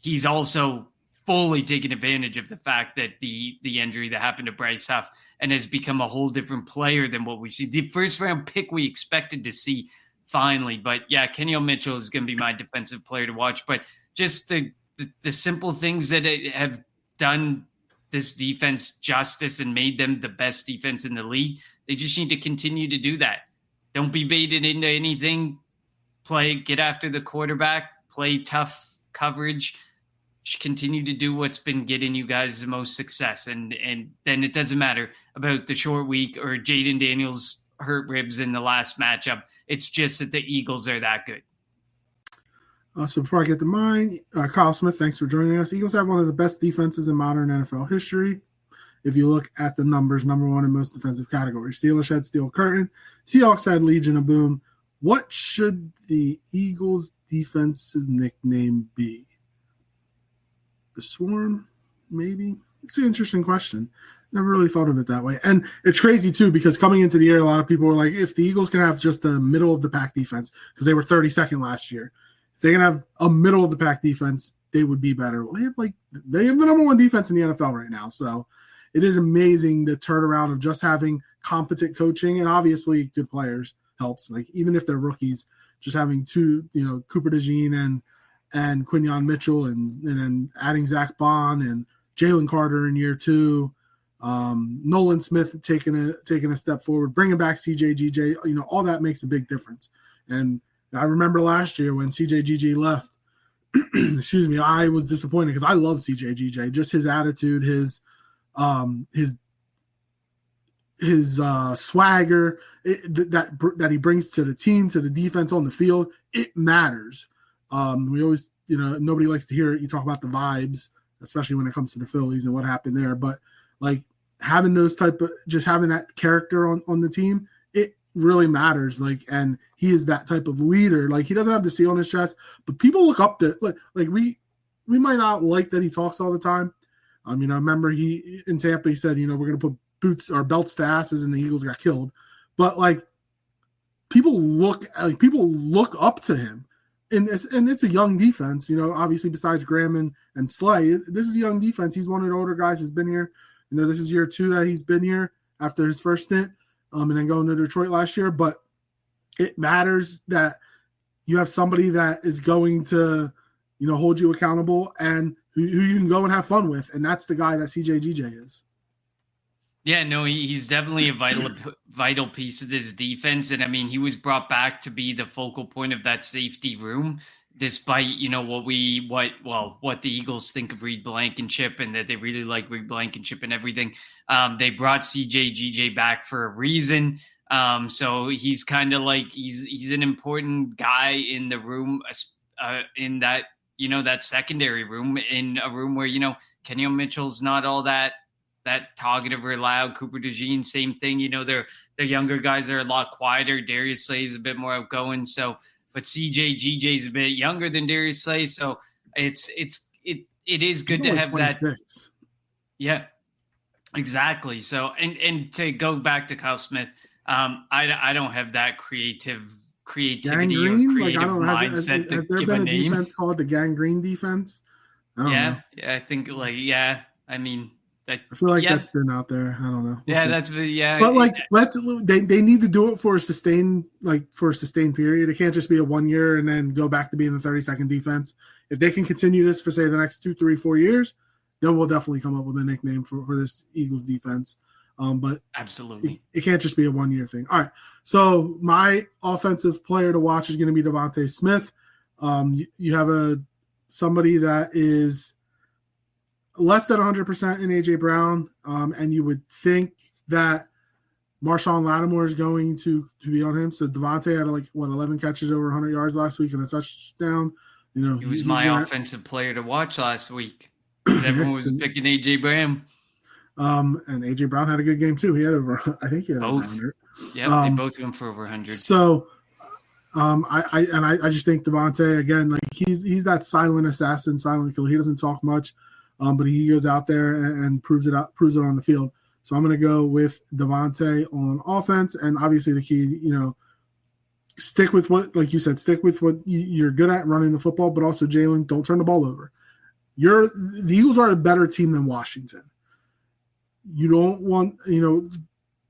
he's also fully taken advantage of the fact that the injury that happened to Bryce Huff and has become a whole different player than what we see. The first round pick we expected to see finally. But yeah, Kenyon Mitchell is going to be my defensive player to watch. But just the simple things that have done this defense justice and made them the best defense in the league, they just need to continue to do that. Don't be baited into anything. Get after the quarterback, play tough coverage, just continue to do what's been getting you guys the most success. And then it doesn't matter about the short week or Jaden Daniels hurt ribs in the last matchup. It's just that the Eagles are that good. So before I get to mine, Kyle Smith, thanks for joining us. Eagles have one of the best defenses in modern NFL history. If you look at the numbers, number one in most defensive categories. Steelers had Steel Curtain. Seahawks had Legion of Boom. What should the Eagles' defensive nickname be? The Swarm, maybe? It's an interesting question. Never really thought of it that way. And it's crazy, too, because coming into the year, a lot of people were like, if the Eagles can have just a middle-of-the-pack defense, because they were 32nd last year, if they can have a middle-of-the-pack defense, they would be better. Well, they have the number one defense in the NFL right now. So it is amazing the turnaround of just having competent coaching and obviously good players helps. Like, even if they're rookies, just having two, Cooper DeJean and Quinyon Mitchell and then adding Zach Bond and Jalen Carter in year 2, Nolan Smith taking a step forward, bringing back CJGJ, all that makes a big difference. And I remember last year when CJGJ left, excuse me, I was disappointed because I love CJGJ, just his attitude, his swagger that he brings to the team, to the defense on the field. It matters. We always, nobody likes to hear it. You talk about the vibes, especially when it comes to the Phillies and what happened there. But like having those just having that character on the team, it really matters. Like, and he is that type of leader. Like, he doesn't have the C on his chest, but people look up to like we might not like that he talks all the time. I remember he in Tampa, he said, we're going to put boots or belts to asses, and the Eagles got killed. But like people look up to him. And it's a young defense, obviously besides Graham and Slay. This is a young defense. He's one of the older guys who's been here. This is year 2 that he's been here after his first stint and then going to Detroit last year. But it matters that you have somebody that is going to, hold you accountable and who you can go and have fun with. And that's the guy that CJGJ is. Yeah, no, he's definitely a vital piece of this defense. And he was brought back to be the focal point of that safety room, despite, what the Eagles think of Reed Blankenship and that they really like Reed Blankenship and everything. They brought CJGJ back for a reason. So he's kind of like, he's an important guy in the room, in that, that secondary room, in a room where, Kenyon Mitchell's not all that talkative or loud. Cooper DeJean, same thing. They're younger guys are a lot quieter. Darius Slay is a bit more outgoing. So, but CJGJ is a bit younger than Darius Slay. So it is good to have 26. That. Yeah, exactly. So, and to go back to Kyle Smith, I don't have that creativity Gangrene? Or creative mindset has there been a defense called the Gangrene defense? I don't know. Yeah, I think I feel like that's been out there. I don't know. But they need to do it for a sustained period. It can't just be a 1 year and then go back to being the 32nd defense. If they can continue this for say the next 2, 3, 4 years, then we'll definitely come up with a nickname for this Eagles defense. But absolutely, it can't just be a 1 year thing. All right. So my offensive player to watch is going to be Devontae Smith. You have somebody that is less than 100% in A.J. Brown, and you would think that Marshawn Lattimore is going to be on him. So Devontae had 11 catches over 100 yards last week and a touchdown. He was my offensive player to watch last week. Everyone was picking A.J. Brown. And A.J. Brown had a good game too. He had over 100. Yeah, they both went for over 100. So I just think Devontae, again, like he's that silent assassin, silent killer. He doesn't talk much. but he goes out there and proves it on the field. So I'm going to go with Devontae on offense, and obviously the key, stick with what, like you said, stick with what you're good at, running the football, but also Jalen, don't turn the ball over. The Eagles are a better team than Washington. You don't want,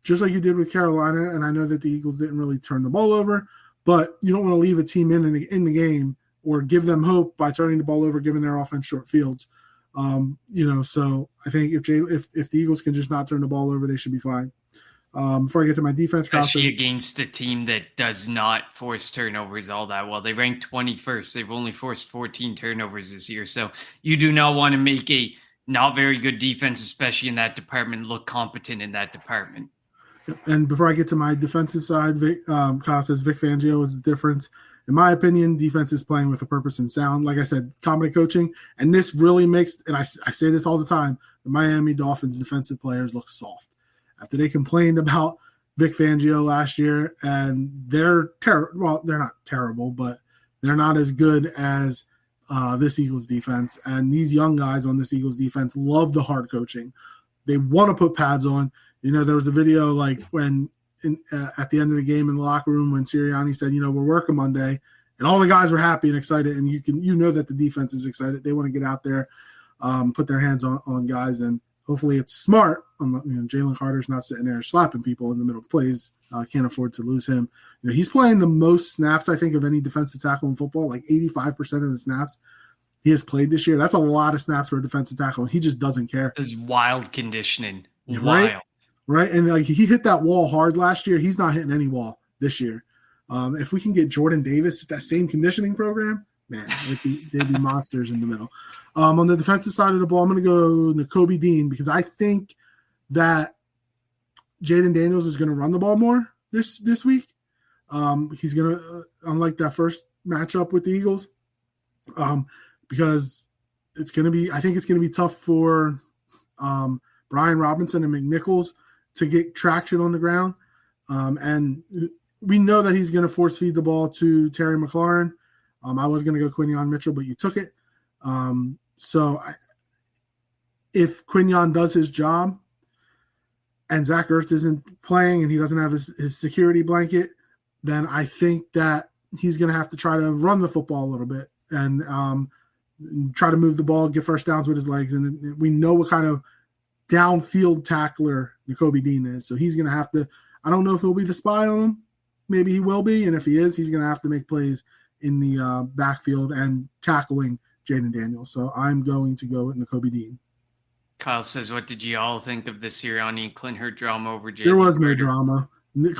just like you did with Carolina, and I know that the Eagles didn't really turn the ball over, but you don't want to leave a team in the game or give them hope by turning the ball over, giving their offense short fields. So I think if the Eagles can just not turn the ball over, they should be fine. Before I get to my defense, especially against a team that does not force turnovers all that well. They rank 21st. They've only forced 14 turnovers this year. So you do not want to make a not very good defense, especially in that department, look competent in that department. And before I get to my defensive side, Kyle says Vic Fangio is the difference. In my opinion, defense is playing with a purpose and sound. Like I said, competent coaching. And this really makes, and I say this all the time, the Miami Dolphins defensive players look soft. After they complained about Vic Fangio last year, and they're not terrible, but they're not as good as this Eagles defense. And these young guys on this Eagles defense love the hard coaching. They want to put pads on. There was a video like when at the end of the game in the locker room when Sirianni said, we're working Monday, and all the guys were happy and excited. And you know that the defense is excited. They want to get out there, put their hands on guys, and hopefully it's smart. Jalen Carter's not sitting there slapping people in the middle of plays. Can't afford to lose him. He's playing the most snaps, I think, of any defensive tackle in football, like 85% of the snaps he has played this year. That's a lot of snaps for a defensive tackle, and he just doesn't care. This is wild conditioning. Right? Wild. Right? And like he hit that wall hard last year. He's not hitting any wall this year. If we can get Jordan Davis at that same conditioning program, man, they'd be monsters in the middle. On the defensive side of the ball, I'm going to go Nakobe Dean because I think that Jaden Daniels is going to run the ball more this week. He's going to, unlike that first matchup with the Eagles, because I think it's going to be tough for Brian Robinson and McNichols to get traction on the ground. And we know that he's going to force feed the ball to Terry McLaurin. I was going to go Quinyon Mitchell, but you took it. If Quinyon does his job and Zach Ertz isn't playing and he doesn't have his security blanket, then I think that he's going to have to try to run the football a little bit and try to move the ball, get first downs with his legs. And we know what kind of downfield tackler Nakobe Dean is. So he's going to have to – I don't know if he'll be the spy on him. Maybe he will be. And if he is, he's going to have to make plays in the backfield and tackling Jaden Daniels. So I'm going to go with Nakobe Dean. Kyle says, what did you all think of the Sirianni and Clint Hurt drama over Jaden? There was no drama. We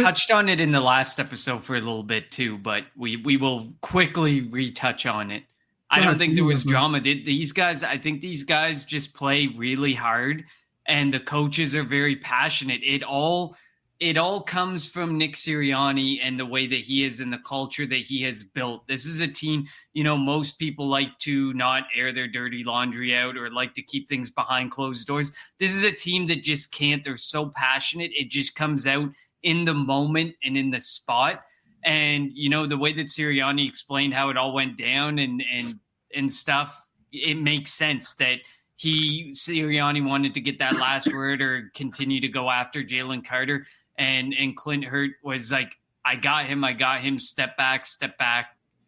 touched on it in the last episode for a little bit too, but we will quickly retouch on it. I don't think there was drama. I think these guys just play really hard, and the coaches are very passionate. It all comes from Nick Sirianni and the way that he is and the culture that he has built. This is a team, most people like to not air their dirty laundry out or like to keep things behind closed doors. This is a team that just can't. They're so passionate. It just comes out in the moment and in the spot. And, the way that Sirianni explained how it all went down and stuff, it makes sense that Sirianni wanted to get that last word or continue to go after Jalen Carter. And Clint Hurt was like, I got him, step back,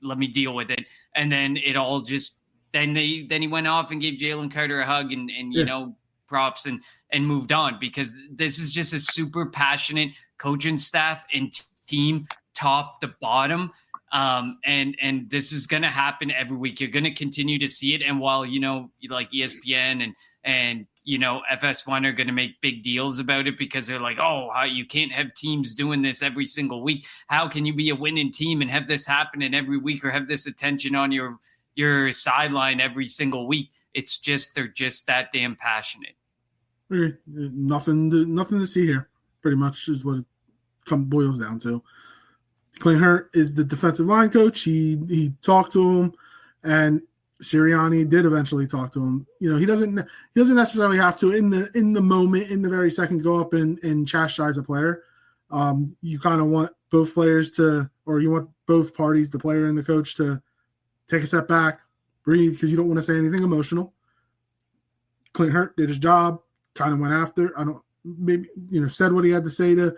let me deal with it. And then it all just, then he went off and gave Jalen Carter a hug and props and moved on, because this is just a super passionate coaching staff and team top to bottom. And this is going to happen every week. You're going to continue to see it. And while, like ESPN and FS1 are going to make big deals about it because they're like, oh, you can't have teams doing this every single week. How can you be a winning team and have this happening every week or have this attention on your sideline every single week? It's just, they're just that damn passionate. Okay. Nothing to see here, pretty much is what it boils down to. Clint Hurt is the defensive line coach. He talked to him, and Sirianni did eventually talk to him. He doesn't necessarily have to in the moment, in the very second, go up and chastise a player. You kind of want both players you want both parties, the player and the coach, to take a step back, breathe, because you don't want to say anything emotional. Clint Hurt did his job, kind of went after. Said what he had to say to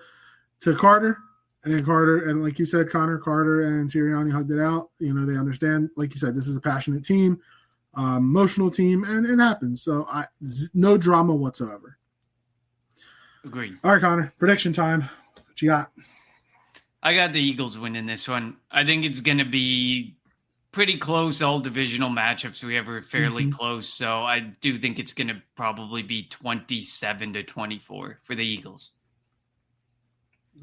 Carter, and then Carter, and like you said, Carter and Sirianni hugged it out. They understand, like you said, this is a passionate team, emotional team, and it happens. So no drama whatsoever. Agreed. All right, Connor, prediction time. What you got? I got the Eagles winning this one. I think it's going to be pretty close. All divisional matchups we have are fairly close. So I do think it's going to probably be 27-24 for the Eagles.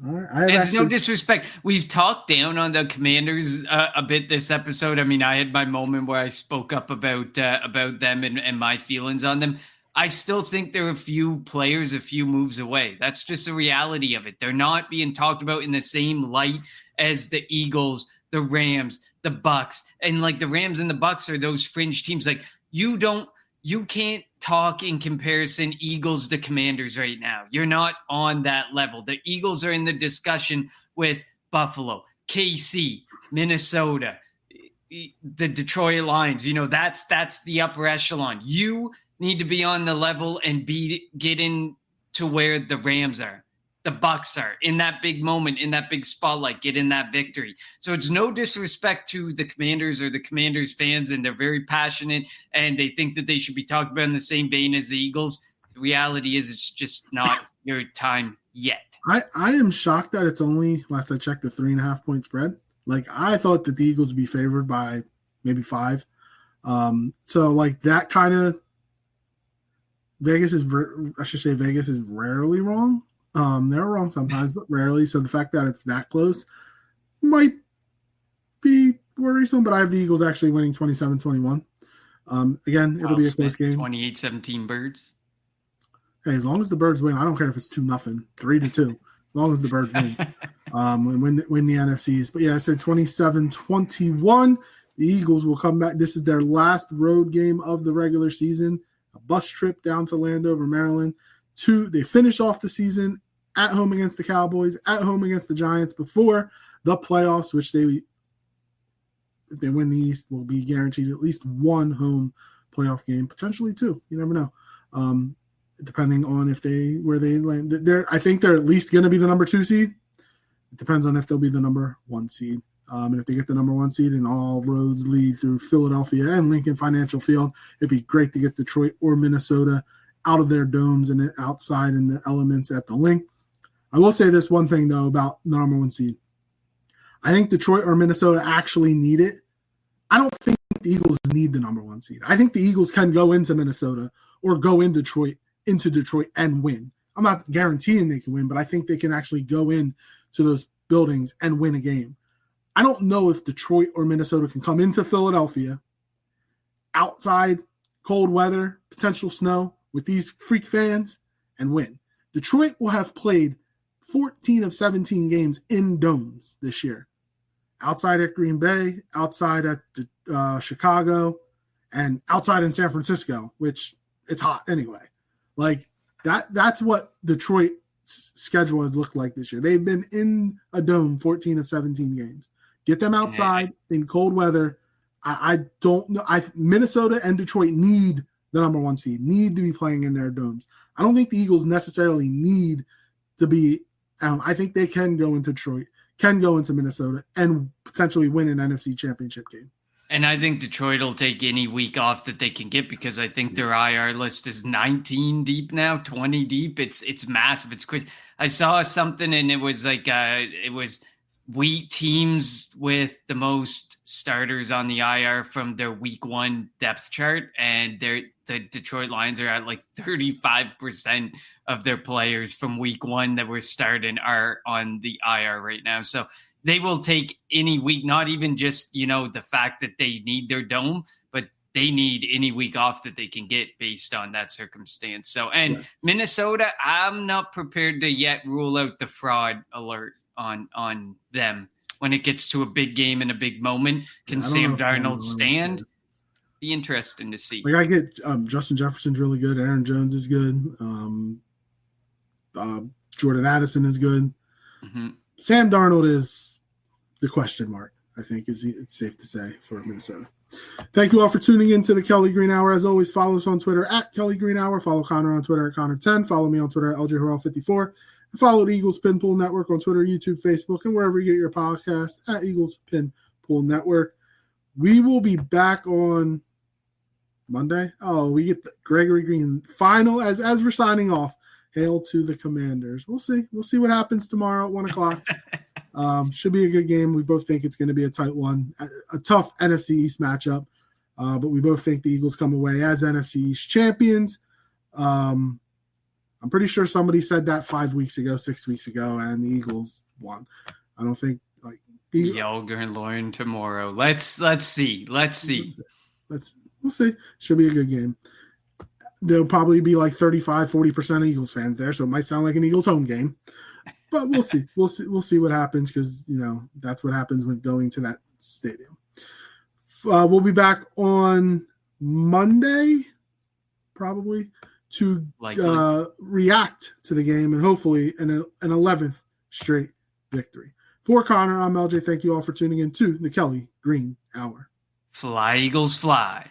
All right. It's no disrespect. We've talked down on the Commanders a bit this episode. I mean, I had my moment where I spoke up about them and my feelings on them. I still think there are a few players, a few moves away. That's just the reality of it. They're not being talked about in the same light as the Eagles, the Rams, the Bucks. And like the Rams and the Bucks are those fringe teams. Like you can't talk in comparison Eagles to Commanders right now. You're not on that level. The Eagles are in the discussion with Buffalo, KC, Minnesota, the Detroit Lions. That's the upper echelon. You need to be on the level and get in to where the Rams are, the Bucks are, in that big moment, in that big spotlight, get in that victory. So it's no disrespect to the Commanders or the Commanders fans, and they're very passionate, and they think that they should be talked about in the same vein as the Eagles. The reality is it's just not your time yet. I am shocked that it's only, last I checked, a 3.5 point spread. Like, I thought that the Eagles would be favored by maybe 5. So like that kind of, Vegas is rarely wrong. They're wrong sometimes, but rarely. So the fact that it's that close might be worrisome, but I have the Eagles actually winning 27-21. Again, it'll be a close game. 28-17 Birds. Hey, as long as the Birds win, I don't care if it's 2-0, 3-2. As long as the Birds win, and win the NFC East. But yeah, I said 27-21. The Eagles will come back. This is their last road game of the regular season. A bus trip down to Landover, Maryland. They finish off the season at home against the Cowboys, at home against the Giants before the playoffs, which if they win the East, will be guaranteed at least one home playoff game, potentially 2. You never know, depending on where they land. I think they're at least going to be the number 2 seed. It depends on if they'll be the number 1 seed. And if they get the number 1 seed and all roads lead through Philadelphia and Lincoln Financial Field, it'd be great to get Detroit or Minnesota out of their domes and outside in the elements at the link. I will say this one thing, though, about the number 1 seed. I think Detroit or Minnesota actually need it. I don't think the Eagles need the number 1 seed. I think the Eagles can go into Minnesota or go into Detroit and win. I'm not guaranteeing they can win, but I think they can actually go in to those buildings and win a game. I don't know if Detroit or Minnesota can come into Philadelphia, outside, cold weather, potential snow, with these freak fans, and win. Detroit will have played 14 of 17 games in domes this year. Outside at Green Bay, outside at Chicago, and outside in San Francisco, which it's hot anyway. Like, that's what Detroit's schedule has looked like this year. They've been in a dome 14 of 17 games. Get them outside in cold weather. I don't know. Minnesota and Detroit need the number 1 seed, need to be playing in their domes. I don't think the Eagles necessarily need to be. I think they can go into Detroit, can go into Minnesota, and potentially win an NFC Championship game. And I think Detroit will take any week off that they can get, because I think their IR list is 19 deep now, 20 deep. It's massive. It's crazy. I saw something and it was like teams with the most starters on the IR from their week 1 depth chart, and the Detroit Lions are at like 35% of their players from week 1 that were starting are on the IR right now. So they will take any week, not even just, the fact that they need their dome, but they need any week off that they can get based on that circumstance. So, and yes. Minnesota, I'm not prepared to yet rule out the fraud alert on them. When it gets to a big game and a big moment, can Sam Darnold stand? Be interesting to see. Like, I get Justin Jefferson's really good. Aaron Jones is good. Jordan Addison is good. Mm-hmm. Sam Darnold is the question mark, I think, it's safe to say, for Minnesota. Thank you all for tuning in to the Kelly Green Hour. As always, follow us on Twitter at Kelly Green Hour. Follow Connor on Twitter at Connor10. Follow me on Twitter at LJHarrell54. And follow the Eagles Pin Pool Network on Twitter, YouTube, Facebook, and wherever you get your podcast at Eagles Pin Pool Network. We will be back on Monday. Oh, we get the Gregory Green final as we're signing off. Hail to the Commanders. We'll see. We'll see what happens tomorrow at 1 o'clock. Should be a good game. We both think it's going to be a tight one, a tough NFC East matchup. But we both think the Eagles come away as NFC East champions. I'm pretty sure somebody said that 6 weeks ago, and the Eagles won. I don't think y'all gonna learn tomorrow. Let's see. We'll see. Should be a good game. There'll probably be like 35-40% Eagles fans there, so it might sound like an Eagles home game. But we'll see. We'll see what happens, because that's what happens when going to that stadium. We'll be back on Monday, probably, to react to the game and hopefully an 11th straight victory. For Connor, I'm LJ. Thank you all for tuning in to the Kelly Green Hour. Fly, Eagles, fly.